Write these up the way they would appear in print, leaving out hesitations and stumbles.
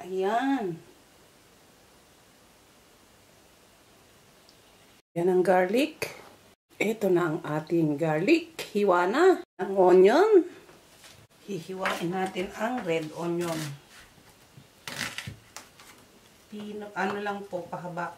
Ayan. Yan ang garlic. Ito na ang ating garlic. Hiwa na. Ang onion. Hihiwain natin ang red onion. Ano lang po, pahaba.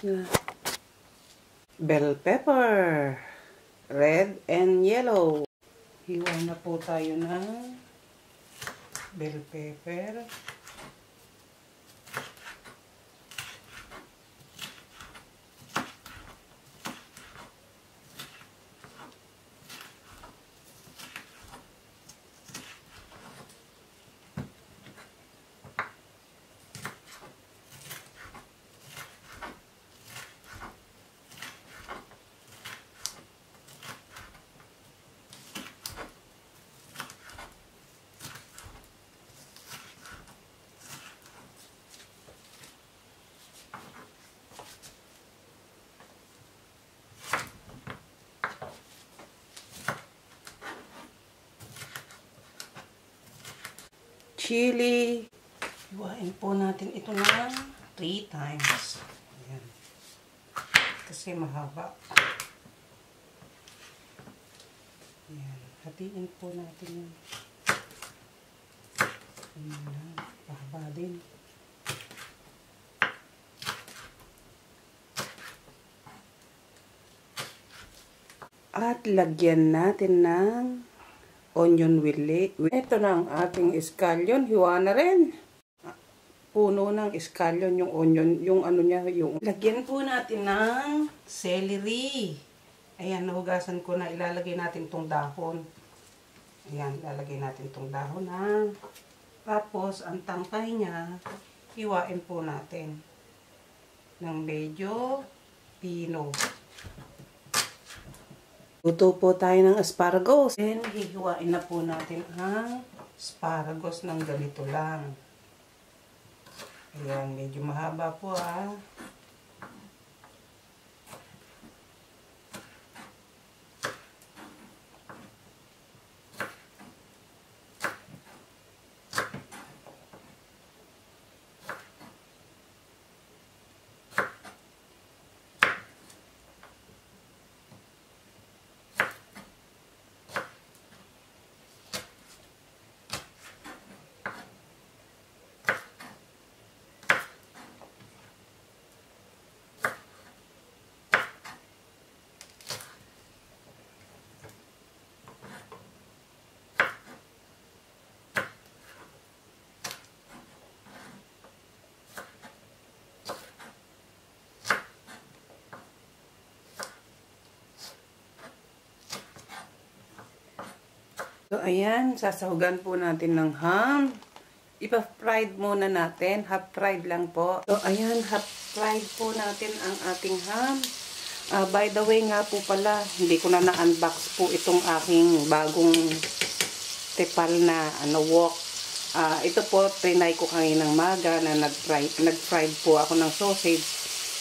Ayan. Bell pepper. Red and yellow. Hiwa na po tayo ng bell pepper. Chili. Iwain po natin ito ng 3 times. Ayan. Kasi mahaba. Ayan. Hatiin po natin yun. Ayan. Mahaba din. At lagyan natin ng onion willet. Ito na ang ating scallion. Hiwa na rin. Puno ng scallion yung onion. Yung ano niya, yung... Lagyan po natin ng celery. Ayan, nahugasan ko na. Ilalagay natin tong dahon. Ayan, ilalagay natin tong dahon na. Tapos, ang tangkay niya, hiwain po natin ng medyo pino. Luto po tayo ng asparagus. Then, hihiwain na po natin ang asparagus ng ganito lang. Ayan, medyo mahaba po ah. So, ayan, sasahugan po natin ng ham. Ipa-fried muna natin. Half-fried lang po. So, ayan, half-fried po natin ang ating ham. By the way nga po pala, hindi ko na na-unbox po itong aking bagong tepal na wok. Ito po, trinay ko kaninang maga na nag-fried po ako ng sausage.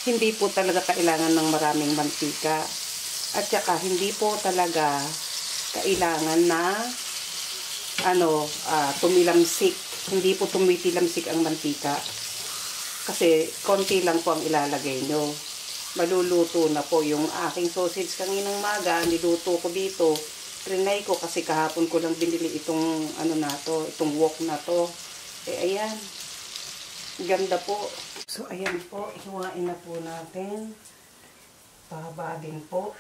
Hindi po talaga kailangan ng maraming mantika. At saka, hindi po talaga kailangan na tumilamsik. Hindi po tumitilamsik ang mantika. Kasi konti lang po ang ilalagay nyo. Maluluto na po yung aking sausage kaninang maga. Niluto ko dito. Trinay ko kasi kahapon ko lang binili itong itong wok na to. Ayan. Ganda po. So ayan po, hiwain na po natin. Pahaba din po.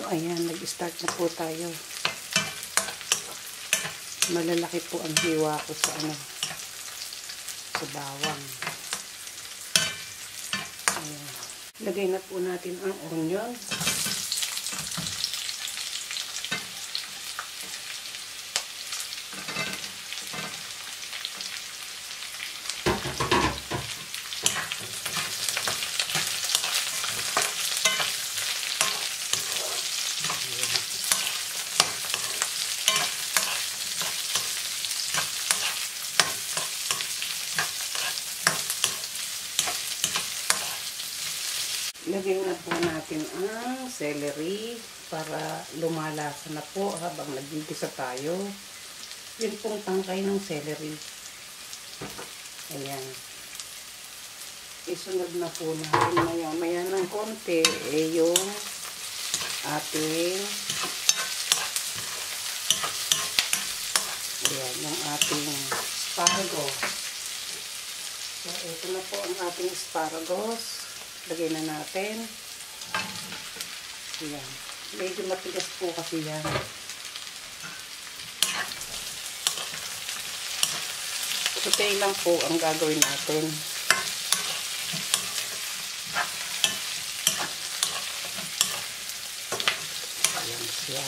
So, ayan, nag-start na po tayo. Malalaki po ang hiwa ko sa sa bawang. Ayan. Lagay na po natin ang onion. Lagay na po natin ang celery para lumalasa na po habang nagigisa tayo. Yun pong tangkay ng celery. Ayan. Isunod na po natin maya-maya ng konti yung ating yung ating asparagus. So, ito na po ang ating asparagus. Lagay na natin. Ayan. Medyo matigas po kasi yan. Saute lang po ang gagawin natin. Ayan siya.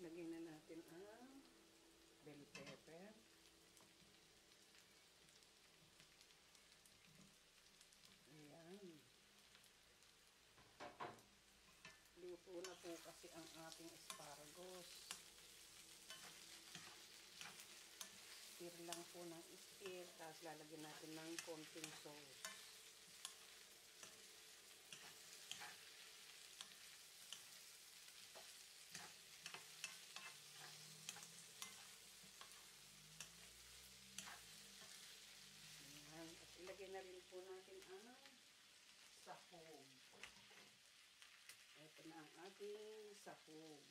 Lagyan na natin ang bell pepper. Ayan. Luto na po kasi ang ating asparagus. Stir lang po ng stir. Tapos lalagyan natin ng konting sauce. Ilagay na rin po natin ang sahog. Ito na ang ating sahog.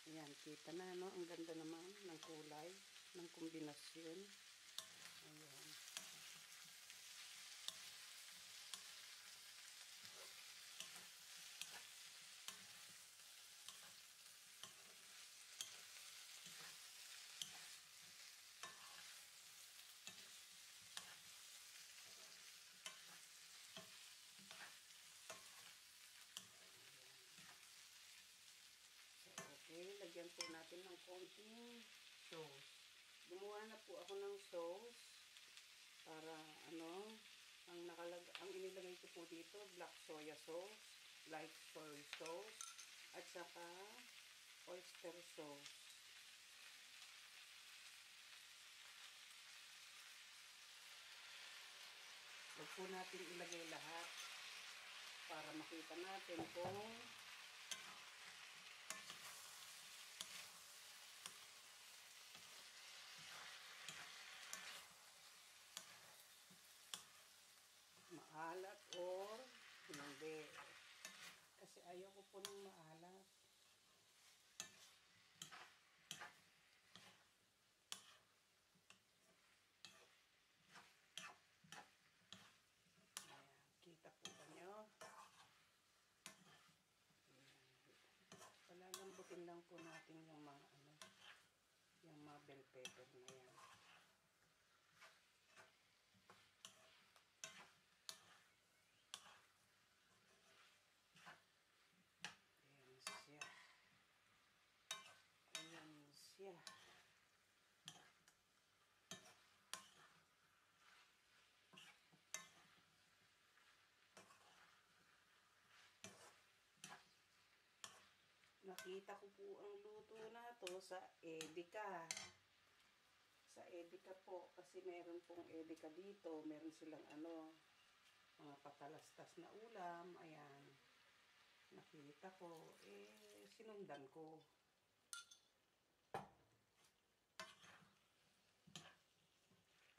Ayan, kita na, no? Ang ganda naman ng kulay, ng kombinasyon. Ayan. Okay, lagyan po natin ng konting sauce. Gumawa na po ako ng sauce para ang inilagay ko po dito, black soya sauce, light soy sauce, at saka oyster sauce. Huwag po natin ilagay lahat para makita natin kung maalat or hindi. Kasi ayaw ko po ng maalat. Ayan, kita po ba nyo? Palalambutin lang po natin yung mga yung mga bell pepper na yan. Ayan siya. Nakita ko po ang luto na to sa Edeka. Sa Edeka po, kasi meron pong Edeka dito. Meron silang mga patalastas na ulam. Ayan. Nakita ko, sinundan ko.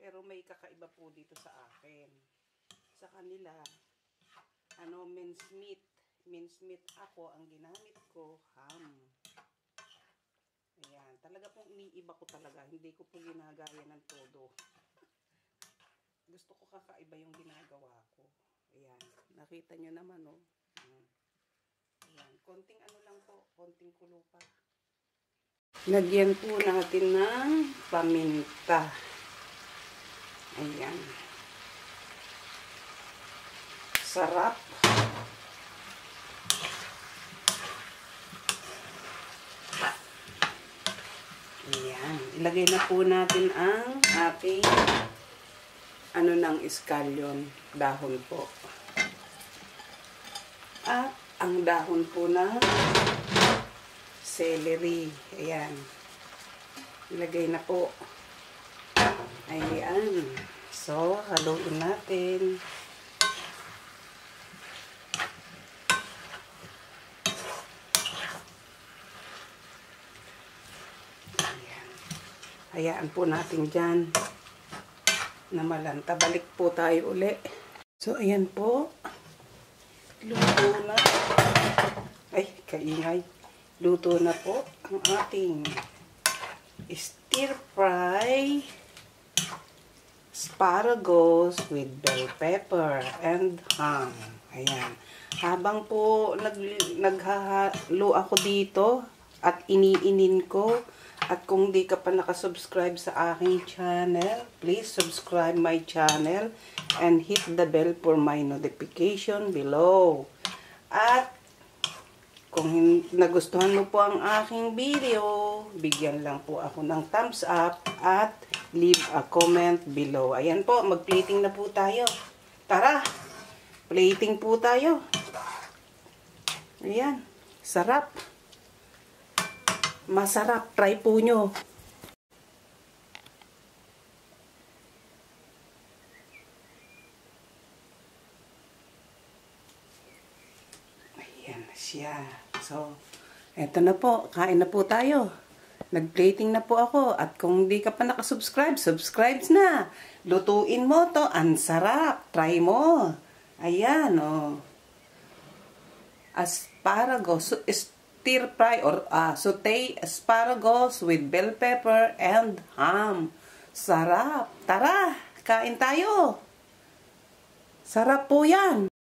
Pero may kakaiba po dito sa akin. Sa kanila, mincemeat. Mincemeat ako, ang ginamit ko, ham. Ayan, talaga pong iniiba ko talaga. Hindi ko po ginagaya ng todo. Gusto ko kakaiba yung ginagawa ko. Ayan, nakita nyo naman, oh. Ayan, konting lang po, konting kulo pa. Lagyan po natin ng paminta. Ayan. Sarap. Ayan. Ilagay na po natin ang ating ng scallion. Dahon po. At ang dahon po ng celery. Ayan. Ilagay na po. Ayan. So, haluin natin. Ayan. Hayaan po natin dyan na malanta. Balik po tayo uli. So, ayan po. Luto na. Ay, kaingay. Luto na po ang ating stir fry asparagus with bell pepper and ham. Ayan. Habang po naghahalo ako dito at iniinin ko, at kung di ka pa nakasubscribe sa aking channel, please subscribe my channel and hit the bell for my notification below. At kung nagustuhan mo po ang aking video, bigyan lang po ako ng thumbs up at leave a comment below. Ayan po, mag-plating na po tayo. Tara, plating po tayo. Ayan, sarap. Masarap, try po nyo. Ayan na siya. So, eto na po. Kain na po tayo. Nag-plating na po ako. At kung di ka pa nakasubscribe, subscribe na. Lutuin mo to. Ang sarap. Try mo. Ayan, oh. Asparagus. Stir fry or saute asparagus with bell pepper and ham. Sarap. Tara, kain tayo. Sarap po yan.